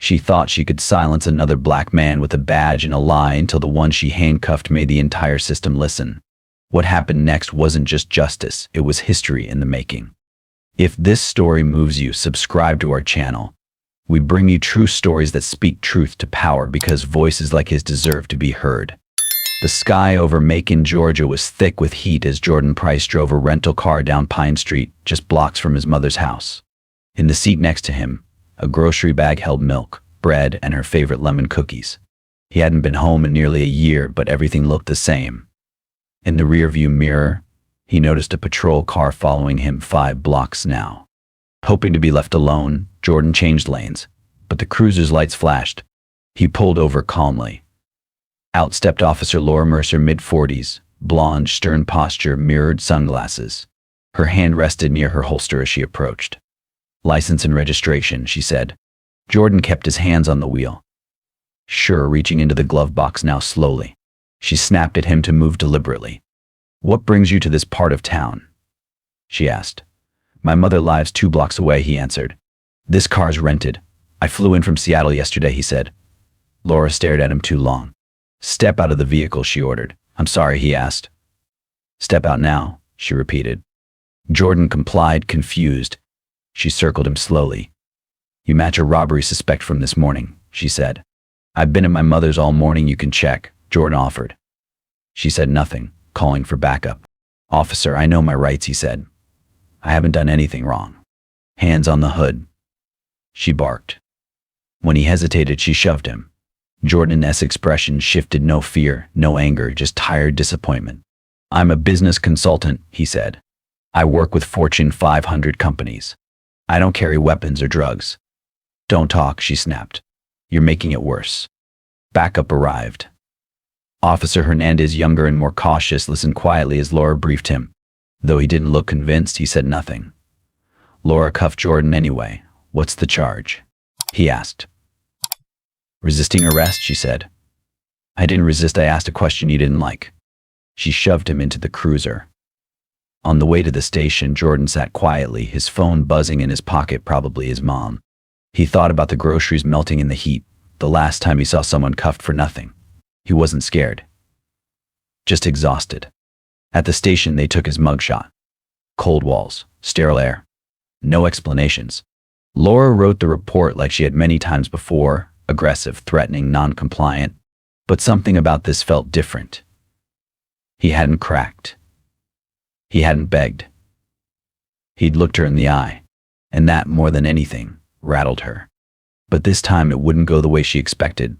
She thought she could silence another black man with a badge and a lie until the one she handcuffed made the entire system listen. What happened next wasn't just justice, it was history in the making. If this story moves you, subscribe to our channel. We bring you true stories that speak truth to power because voices like his deserve to be heard. The sky over Macon, Georgia was thick with heat as Jordan Price drove a rental car down Pine Street, just blocks from his mother's house. In the seat next to him, a grocery bag held milk, bread, and her favorite lemon cookies. He hadn't been home in nearly a year, but everything looked the same. In the rearview mirror, he noticed a patrol car following him 5 blocks now. Hoping to be left alone, Jordan changed lanes, but the cruiser's lights flashed. He pulled over calmly. Out stepped Officer Laura Mercer, mid-40s, blonde, stern posture, mirrored sunglasses. Her hand rested near her holster as she approached. "License and registration," she said. Jordan kept his hands on the wheel. Sure, reaching into the glove box now slowly. She snapped at him to move deliberately. "What brings you to this part of town?" she asked. "My mother lives 2 blocks away," he answered. "This car's rented. I flew in from Seattle yesterday," he said. Laura stared at him too long. "Step out of the vehicle," she ordered. "I'm sorry," he asked. "Step out now," she repeated. Jordan complied, confused. She circled him slowly. "You match a robbery suspect from this morning," she said. "I've been at my mother's all morning, you can check," Jordan offered. She said nothing, calling for backup. "Officer, I know my rights," he said. "I haven't done anything wrong." "Hands on the hood," she barked. When he hesitated, she shoved him. Jordan's expression shifted, no fear, no anger, just tired disappointment. "I'm a business consultant," he said. "I work with Fortune 500 companies. I don't carry weapons or drugs." "Don't talk," she snapped. "You're making it worse." Backup arrived. Officer Hernandez, younger and more cautious, listened quietly as Laura briefed him. Though he didn't look convinced, he said nothing. Laura cuffed Jordan anyway. "What's the charge?" he asked. "Resisting arrest," she said. "I didn't resist, I asked a question you didn't like." She shoved him into the cruiser. On the way to the station, Jordan sat quietly, his phone buzzing in his pocket, probably his mom. He thought about the groceries melting in the heat, the last time he saw someone cuffed for nothing. He wasn't scared, just exhausted. At the station, they took his mugshot. Cold walls, sterile air, no explanations. Laura wrote the report like she had many times before, aggressive, threatening, non-compliant. But something about this felt different. He hadn't cracked. He hadn't begged. He'd looked her in the eye, and that, more than anything, rattled her. But this time it wouldn't go the way she expected.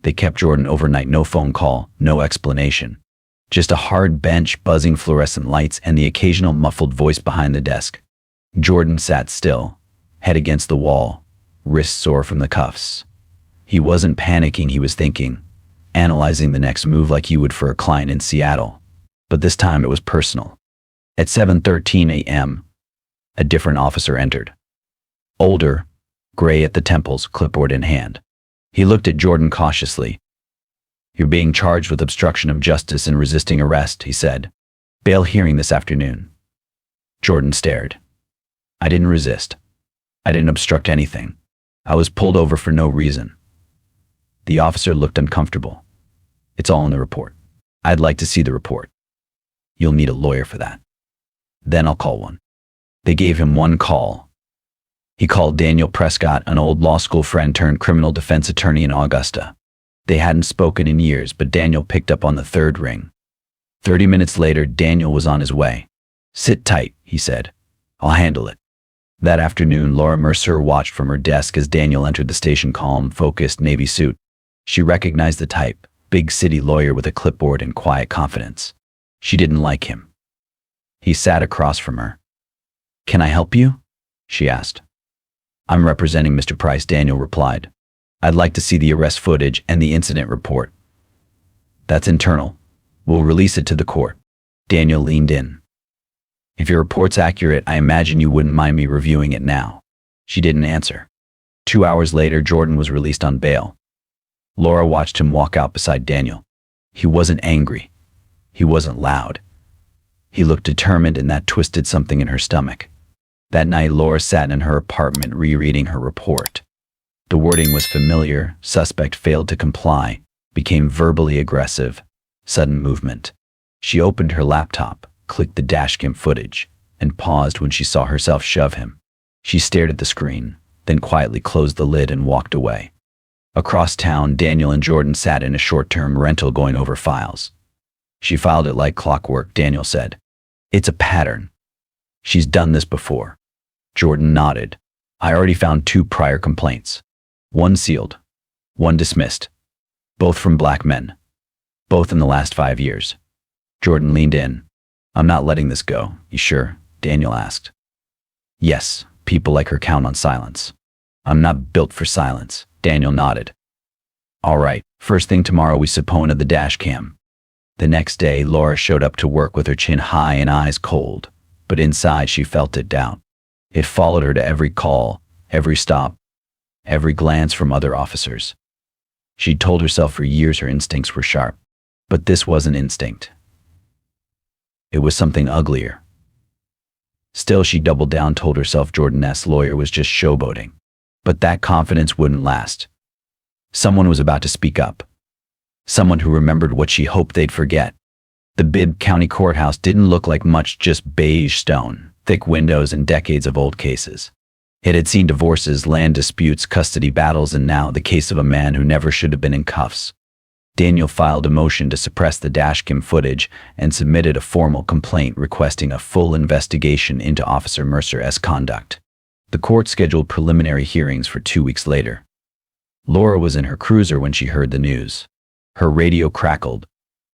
They kept Jordan overnight, no phone call, no explanation. Just a hard bench, buzzing fluorescent lights, and the occasional muffled voice behind the desk. Jordan sat still, head against the wall, wrists sore from the cuffs. He wasn't panicking, he was thinking, analyzing the next move like he would for a client in Seattle. But this time it was personal. At 7:13 a.m., a different officer entered. Older, gray at the temples, clipboard in hand. He looked at Jordan cautiously. "You're being charged with obstruction of justice and resisting arrest," he said. "Bail hearing this afternoon." Jordan stared. "I didn't resist. I didn't obstruct anything. I was pulled over for no reason." The officer looked uncomfortable. "It's all in the report." "I'd like to see the report." "You'll need a lawyer for that." "Then I'll call one." They gave him one call. He called Daniel Prescott, an old law school friend turned criminal defense attorney in Augusta. They hadn't spoken in years, but Daniel picked up on the third ring. 30 minutes later, Daniel was on his way. "Sit tight," he said. "I'll handle it." That afternoon, Laura Mercer watched from her desk as Daniel entered the station, calm, focused, navy suit. She recognized the type, big city lawyer with a clipboard and quiet confidence. She didn't like him. He sat across from her. "Can I help you?" she asked. "I'm representing Mr. Price," Daniel replied. "I'd like to see the arrest footage and the incident report." "That's internal. We'll release it to the court." Daniel leaned in. "If your report's accurate, I imagine you wouldn't mind me reviewing it now." She didn't answer. 2 hours later, Jordan was released on bail. Laura watched him walk out beside Daniel. He wasn't angry. He wasn't loud. He looked determined, and that twisted something in her stomach. That night, Laura sat in her apartment rereading her report. The wording was familiar. Suspect failed to comply, became verbally aggressive, sudden movement. She opened her laptop, clicked the dashcam footage, and paused when she saw herself shove him. She stared at the screen, then quietly closed the lid and walked away. Across town, Daniel and Jordan sat in a short-term rental going over files. She filed it like clockwork, Daniel said. It's a pattern. She's done this before. Jordan nodded. I already found 2 prior complaints. One sealed, one dismissed. Both from black men. Both in the last 5 years. Jordan leaned in. I'm not letting this go. You sure? Daniel asked. Yes, people like her count on silence. I'm not built for silence. Daniel nodded. All right, first thing tomorrow we subpoena the dash cam. The next day, Laura showed up to work with her chin high and eyes cold, but inside she felt it down. It followed her to every call, every stop, every glance from other officers. She'd told herself for years her instincts were sharp, but this wasn't instinct. It was something uglier. Still, she doubled down, told herself Jordan's lawyer was just showboating. But that confidence wouldn't last. Someone was about to speak up. Someone who remembered what she hoped they'd forget. The Bibb County Courthouse didn't look like much, just beige stone, thick windows, and decades of old cases. It had seen divorces, land disputes, custody battles, and now the case of a man who never should have been in cuffs. Daniel filed a motion to suppress the dashcam footage and submitted a formal complaint requesting a full investigation into Officer Mercer's conduct. The court scheduled preliminary hearings for 2 weeks later. Laura was in her cruiser when she heard the news. Her radio crackled,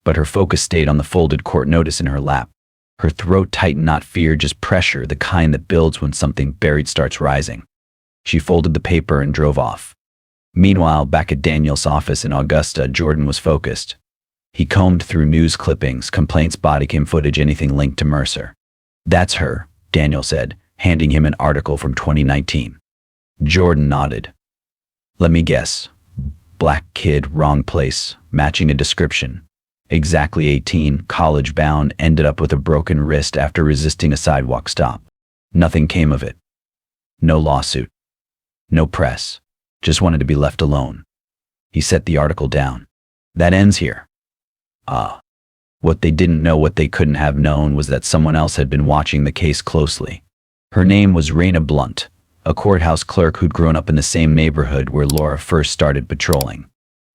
but her focus stayed on the folded court notice in her lap. Her throat tightened, not fear, just pressure, the kind that builds when something buried starts rising. She folded the paper and drove off. Meanwhile, back at Daniel's office in Augusta, Jordan was focused. He combed through news clippings, complaints, body cam footage, anything linked to Mercer. That's her, Daniel said, handing him an article from 2019. Jordan nodded. Let me guess. Black kid, wrong place, matching a description. Exactly 18, college bound, ended up with a broken wrist after resisting a sidewalk stop. Nothing came of it. No lawsuit. No press. Just wanted to be left alone. He set the article down. That ends here. What they didn't know, what they couldn't have known, was that someone else had been watching the case closely. Her name was Raina Blunt, a courthouse clerk who'd grown up in the same neighborhood where Laura first started patrolling.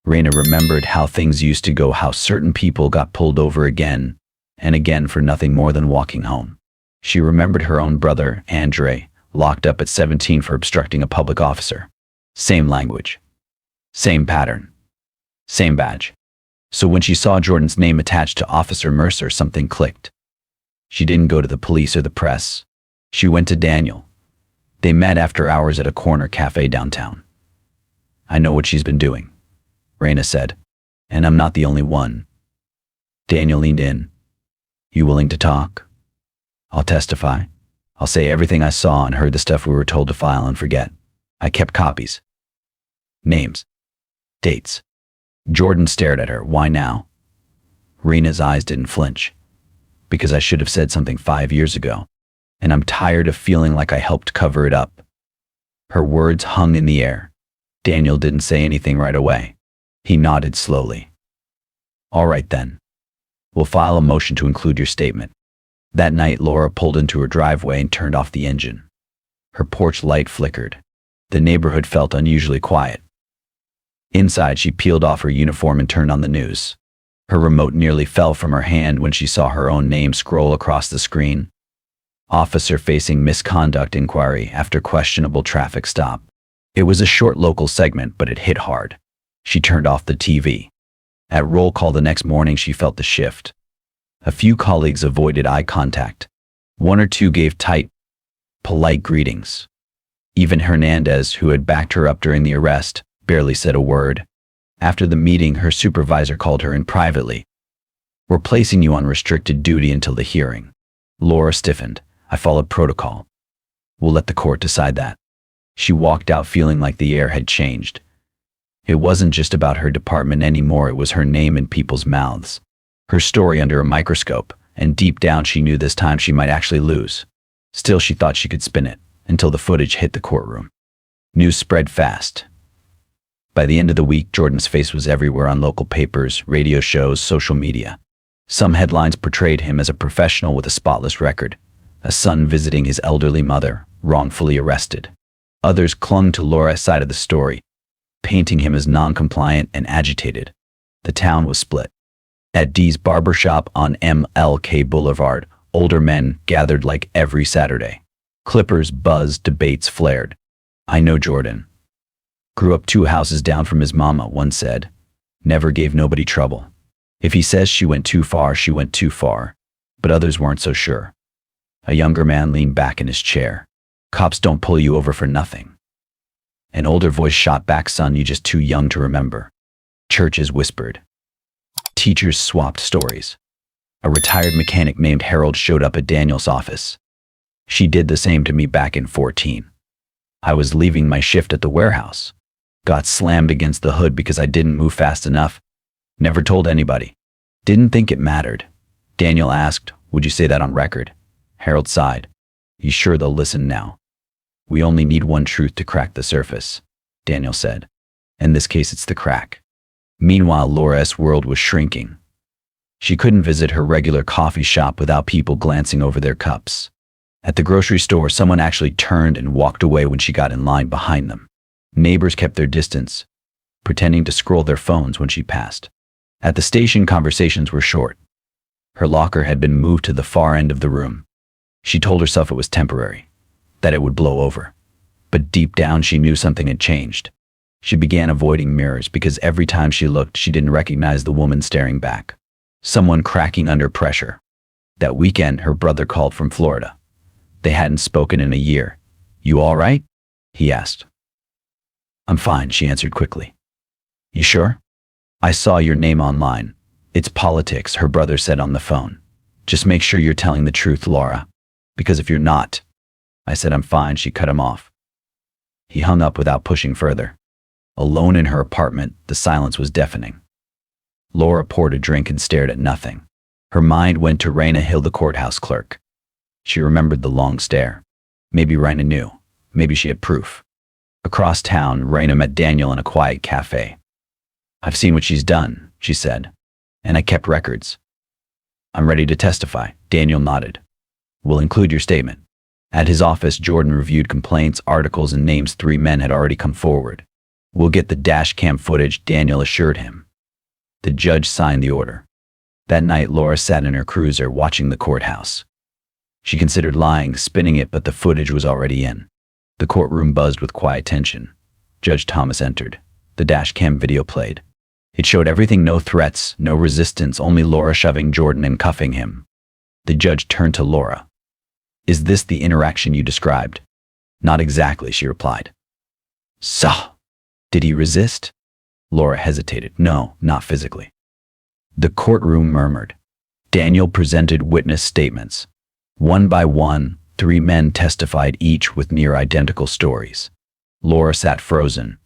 Raina remembered how things used to go, how certain people got pulled over again and again for nothing more than walking home. She remembered her own brother, Andre, locked up at 17 for obstructing a public officer. Same language. Same pattern. Same badge. So when she saw Jordan's name attached to Officer Mercer, something clicked. She didn't go to the police or the press. She went to Daniel. They met after hours at a corner cafe downtown. I know what she's been doing, Raina said, and I'm not the only one. Daniel leaned in. You willing to talk? I'll testify. I'll say everything I saw and heard, the stuff we were told to file and forget. I kept copies. Names. Dates. Jordan stared at her. Why now? Raina's eyes didn't flinch. Because I should have said something 5 years ago, and I'm tired of feeling like I helped cover it up. Her words hung in the air. Daniel didn't say anything right away. He nodded slowly. All right then. We'll file a motion to include your statement. That night, Laura pulled into her driveway and turned off the engine. Her porch light flickered. The neighborhood felt unusually quiet. Inside, she peeled off her uniform and turned on the news. Her remote nearly fell from her hand when she saw her own name scroll across the screen. Officer facing misconduct inquiry after questionable traffic stop. It was a short local segment, but it hit hard. She turned off the TV. At roll call the next morning, she felt the shift. A few colleagues avoided eye contact. One or two gave tight, polite greetings. Even Hernandez, who had backed her up during the arrest, barely said a word. After the meeting, her supervisor called her in privately. We're placing you on restricted duty until the hearing. Laura stiffened. I followed protocol. We'll let the court decide that. She walked out feeling like the air had changed. It wasn't just about her department anymore, it was her name in people's mouths. Her story under a microscope, and deep down she knew this time she might actually lose. Still, she thought she could spin it, until the footage hit the courtroom. News spread fast. By the end of the week, Jordan's face was everywhere on local papers, radio shows, social media. Some headlines portrayed him as a professional with a spotless record, a son visiting his elderly mother, wrongfully arrested. Others clung to Laura's side of the story, painting him as non-compliant and agitated. The town was split. At Dee's barbershop on MLK Boulevard, older men gathered like every Saturday. Clippers buzzed, debates flared. I know Jordan. Grew up 2 houses down from his mama, one said. Never gave nobody trouble. If he says she went too far, she went too far. But others weren't so sure. A younger man leaned back in his chair. Cops don't pull you over for nothing. An older voice shot back, son, you just too young to remember. Churches whispered. Teachers swapped stories. A retired mechanic named Harold showed up at Daniel's office. She did the same to me back in 14. I was leaving my shift at the warehouse. Got slammed against the hood because I didn't move fast enough. Never told anybody. Didn't think it mattered. Daniel asked, would you say that on record? Harold sighed. You sure they'll listen now? We only need one truth to crack the surface, Daniel said. In this case, it's the crack. Meanwhile, Laura's world was shrinking. She couldn't visit her regular coffee shop without people glancing over their cups. At the grocery store, someone actually turned and walked away when she got in line behind them. Neighbors kept their distance, pretending to scroll their phones when she passed. At the station, conversations were short. Her locker had been moved to the far end of the room. She told herself it was temporary, that it would blow over. But deep down, she knew something had changed. She began avoiding mirrors because every time she looked, she didn't recognize the woman staring back. Someone cracking under pressure. That weekend, her brother called from Florida. They hadn't spoken in a year. You all right? He asked. I'm fine, she answered quickly. You sure? I saw your name online. It's politics, her brother said on the phone. Just make sure you're telling the truth, Laura. Because if you're not, I said I'm fine, she cut him off. He hung up without pushing further. Alone in her apartment, the silence was deafening. Laura poured a drink and stared at nothing. Her mind went to Raina Hill, the courthouse clerk. She remembered the long stare. Maybe Raina knew. Maybe she had proof. Across town, Raina met Daniel in a quiet cafe. I've seen what she's done, she said. And I kept records. I'm ready to testify, Daniel nodded. We'll include your statement. At his office, Jordan reviewed complaints, articles, and names. 3 men had already come forward. We'll get the dash cam footage, Daniel assured him. The judge signed the order. That night, Laura sat in her cruiser watching the courthouse. She considered lying, spinning it, but the footage was already in. The courtroom buzzed with quiet tension. Judge Thomas entered. The dash cam video played. It showed everything: no threats, no resistance, only Laura shoving Jordan and cuffing him. The judge turned to Laura. Is this the interaction you described? Not exactly, she replied. So, did he resist? Laura hesitated. No, not physically. The courtroom murmured. Daniel presented witness statements. One by one, 3 men testified, each with near identical stories. Laura sat frozen.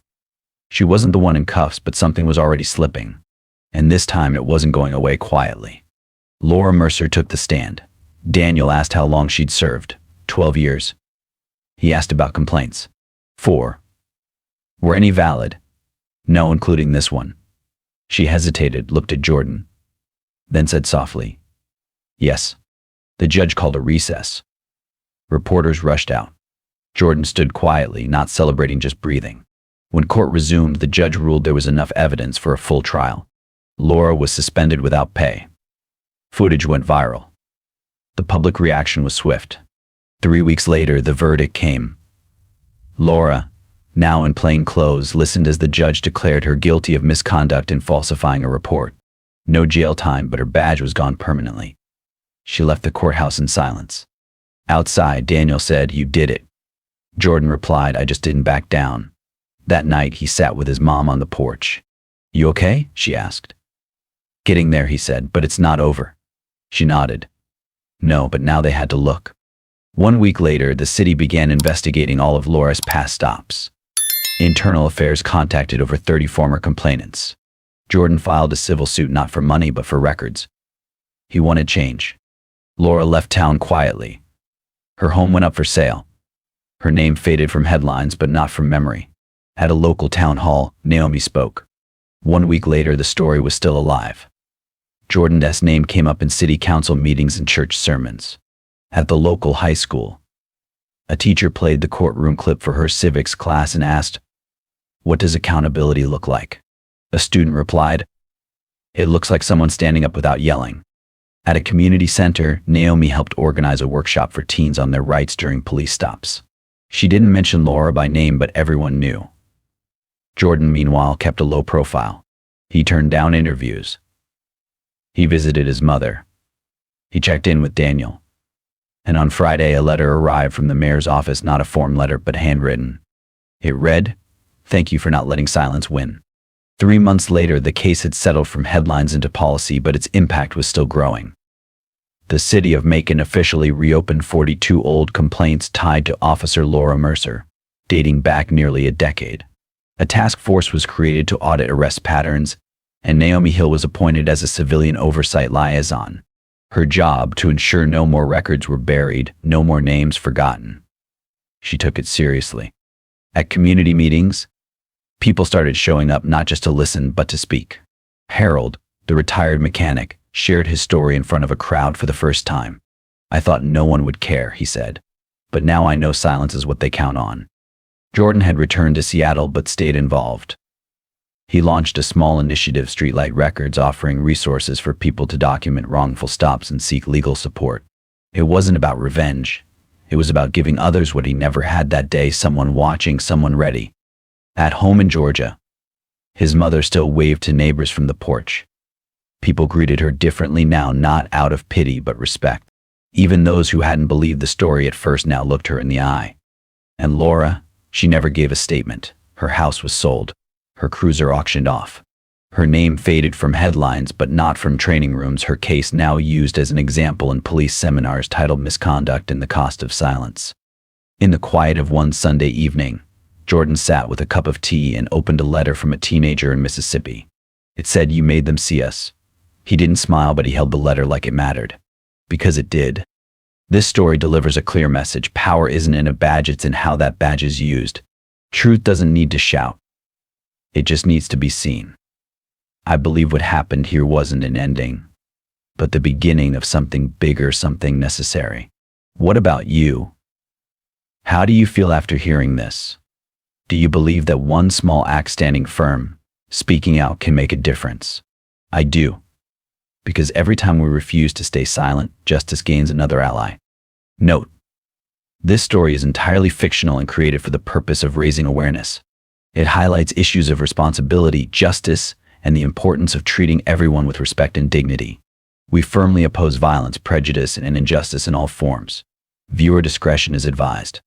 She wasn't the one in cuffs, but something was already slipping. And this time it wasn't going away quietly. Laura Mercer took the stand. Daniel asked how long she'd served. 12 years. He asked about complaints. 4. Were any valid? No, including this one. She hesitated, looked at Jordan, then said softly, yes. The judge called a recess. Reporters rushed out. Jordan stood quietly, not celebrating, just breathing. When court resumed, the judge ruled there was enough evidence for a full trial. Laura was suspended without pay. Footage went viral. The public reaction was swift. 3 weeks later, the verdict came. Laura, now in plain clothes, listened as the judge declared her guilty of misconduct in falsifying a report. No jail time, but her badge was gone permanently. She left the courthouse in silence. Outside, Daniel said, you did it. Jordan replied, I just didn't back down. That night, he sat with his mom on the porch. You okay? She asked. Getting there, he said, but it's not over. She nodded. No, but now they had to look. 1 week later, the city began investigating all of Laura's past stops. Internal Affairs contacted over 30 former complainants. Jordan filed a civil suit not for money but for records. He wanted change. Laura left town quietly. Her home went up for sale. Her name faded from headlines but not from memory. At a local town hall, Naomi spoke. 1 week later, the story was still alive. Jordan's name came up in city council meetings and church sermons. At the local high school, a teacher played the courtroom clip for her civics class and asked, "What does accountability look like?" A student replied, "It looks like someone standing up without yelling." At a community center, Naomi helped organize a workshop for teens on their rights during police stops. She didn't mention Laura by name, but everyone knew. Jordan, meanwhile, kept a low profile. He turned down interviews. He visited his mother. He checked in with Daniel. And on Friday, a letter arrived from the mayor's office, not a form letter, but handwritten. It read, "Thank you for not letting silence win." 3 months later, the case had settled from headlines into policy, but its impact was still growing. The city of Macon officially reopened 42 old complaints tied to Officer Laura Mercer, dating back nearly a decade. A task force was created to audit arrest patterns, and Naomi Hill was appointed as a civilian oversight liaison. Her job to ensure no more records were buried, no more names forgotten. She took it seriously. At community meetings, people started showing up not just to listen, but to speak. Harold, the retired mechanic, shared his story in front of a crowd for the first time. "I thought no one would care," he said, "but now I know silence is what they count on." Jordan had returned to Seattle but stayed involved. He launched a small initiative, Streetlight Records, offering resources for people to document wrongful stops and seek legal support. It wasn't about revenge. It was about giving others what he never had that day: someone watching, someone ready. At home in Georgia, his mother still waved to neighbors from the porch. People greeted her differently now, not out of pity but respect. Even those who hadn't believed the story at first now looked her in the eye. And Laura, she never gave a statement. Her house was sold, her cruiser auctioned off. Her name faded from headlines, but not from training rooms. Her case now used as an example in police seminars titled "Misconduct and the Cost of Silence." In the quiet of one Sunday evening, Jordan sat with a cup of tea and opened a letter from a teenager in Mississippi. It said, "You made them see us." He didn't smile, but he held the letter like it mattered. Because it did. This story delivers a clear message. Power isn't in a badge, it's in how that badge is used. Truth doesn't need to shout. It just needs to be seen. I believe what happened here wasn't an ending, but the beginning of something bigger, something necessary. What about you? How do you feel after hearing this? Do you believe that one small act, standing firm, speaking out, can make a difference? I do. Because every time we refuse to stay silent, justice gains another ally. Note: this story is entirely fictional and created for the purpose of raising awareness. It highlights issues of responsibility, justice, and the importance of treating everyone with respect and dignity. We firmly oppose violence, prejudice, and injustice in all forms. Viewer discretion is advised.